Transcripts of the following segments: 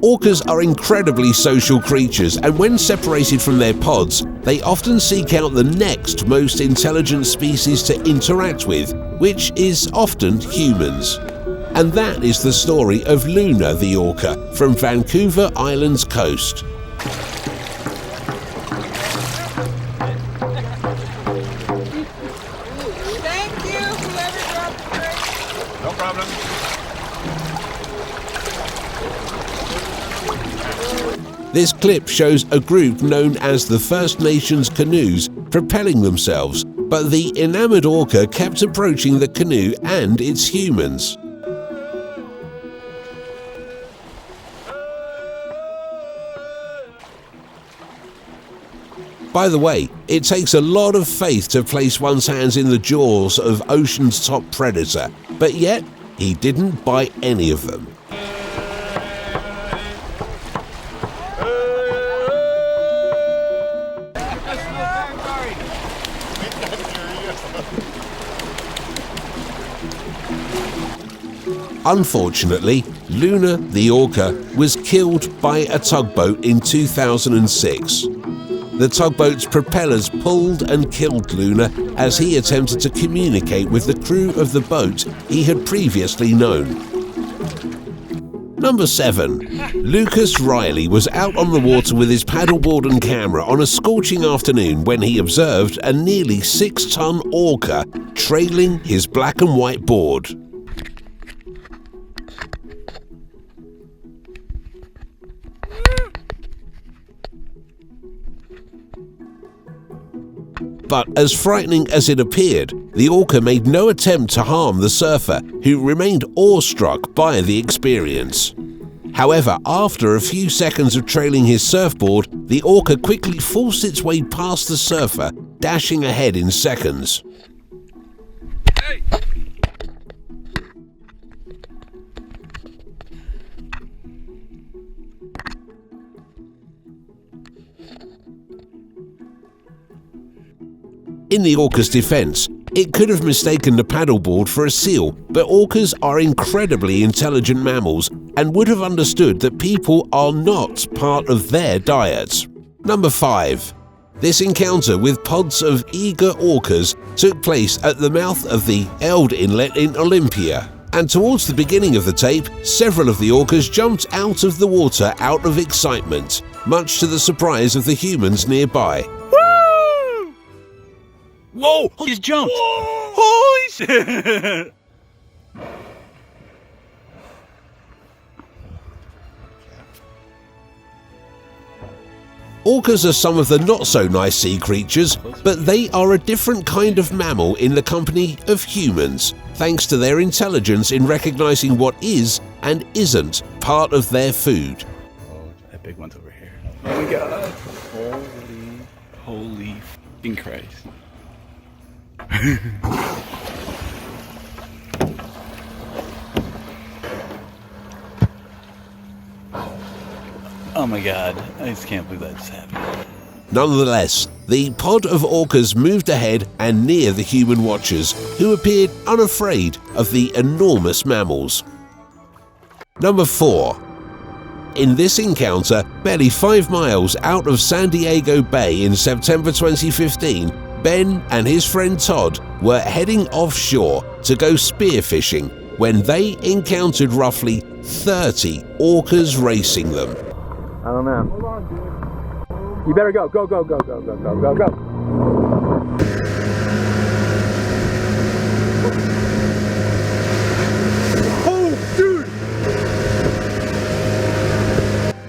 Orcas are incredibly social creatures, and when separated from their pods, they often seek out the next most intelligent species to interact with, which is often humans. And that is the story of Luna the Orca from Vancouver Island's coast. Thank you, whoever dropped the drink. No problem. This clip shows a group known as the First Nations Canoes propelling themselves, but the enamored orca kept approaching the canoe and its humans. By the way, it takes a lot of faith to place one's hands in the jaws of ocean's top predator, but yet he didn't bite any of them. Unfortunately, Luna the Orca was killed by a tugboat in 2006. The tugboat's propellers pulled and killed Luna as he attempted to communicate with the crew of the boat he had previously known. Number 7. Lucas Riley was out on the water with his paddleboard and camera on a scorching afternoon when he observed a nearly 6-ton orca trailing his black and white board. But as frightening as it appeared, the orca made no attempt to harm the surfer, who remained awestruck by the experience. However, after a few seconds of trailing his surfboard, the orca quickly forced its way past the surfer, dashing ahead in seconds. Hey! In the orca's defense, it could have mistaken the paddleboard for a seal, but orcas are incredibly intelligent mammals and would have understood that people are not part of their diet. Number 5. This encounter with pods of eager orcas took place at the mouth of the Eld Inlet in Olympia, and towards the beginning of the tape, several of the orcas jumped out of the water out of excitement, much to the surprise of the humans nearby. Whoa! He just jumped! Holy shit! Orcas are some of the not-so-nice sea creatures, but they are a different kind of mammal in the company of humans, thanks to their intelligence in recognizing what is and isn't part of their food. Oh, that big one's over here. Oh my god. Holy f***ing Christ. Oh my god, I just can't believe that just happened. Nonetheless, the pod of orcas moved ahead and near the human watchers, who appeared unafraid of the enormous mammals. Number 4. In this encounter, barely 5 miles out of San Diego Bay in September 2015, Ben and his friend Todd were heading offshore to go spearfishing when they encountered roughly 30 orcas racing them. I don't know. You better go. Go, go, go, go, go, go, go, go. Oh, dude!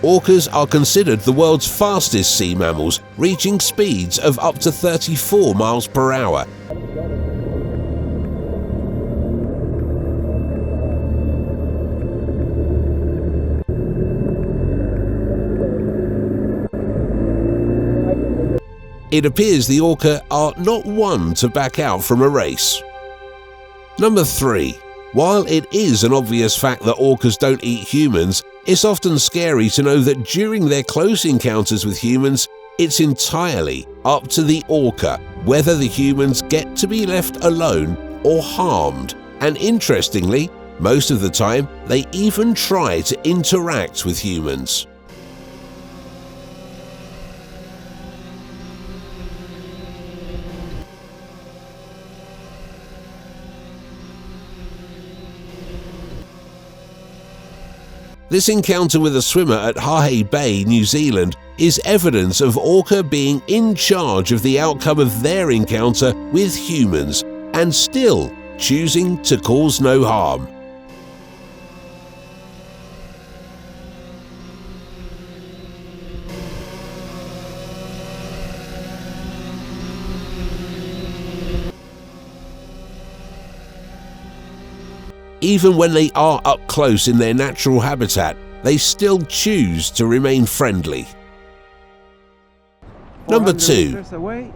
Orcas are considered the world's fastest sea mammals, reaching speeds of up to 34 miles per hour. It appears the orca are not one to back out from a race. Number 3. While it is an obvious fact that orcas don't eat humans, it's often scary to know that during their close encounters with humans, it's entirely up to the orca whether the humans get to be left alone or harmed, and interestingly, most of the time they even try to interact with humans. This encounter with a swimmer at Hahei Bay, New Zealand, is evidence of Orca being in charge of the outcome of their encounter with humans and still choosing to cause no harm. Even when they are up close in their natural habitat, they still choose to remain friendly. Number 2.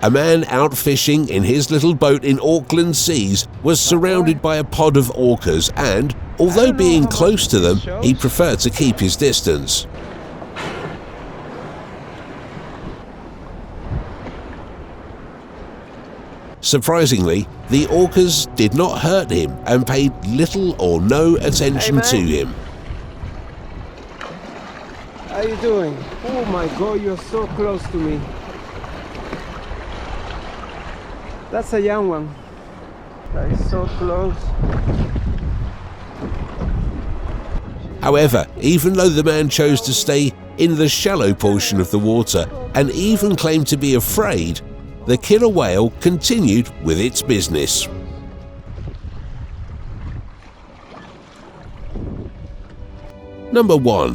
A man out fishing in his little boat in Auckland seas was surrounded by a pod of orcas and, although being close to them, he preferred to keep his distance. Surprisingly, the orcas did not hurt him and paid little or no attention to him. How you doing? Oh my god, you're so close to me. That's a young one. That is so close. However, even though the man chose to stay in the shallow portion of the water and even claimed to be afraid, the killer whale continued with its business. Number 1.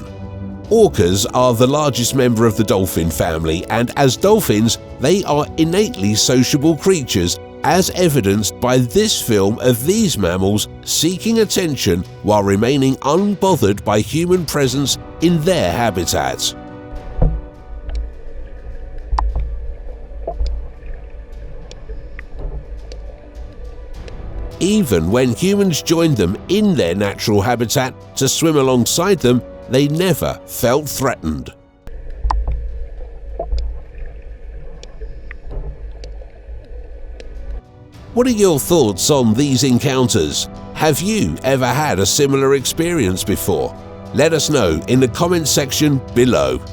Orcas are the largest member of the dolphin family, and as dolphins, they are innately sociable creatures, as evidenced by this film of these mammals seeking attention while remaining unbothered by human presence in their habitat. Even when humans joined them in their natural habitat to swim alongside them, they never felt threatened. What are your thoughts on these encounters? Have you ever had a similar experience before? Let us know in the comment section below.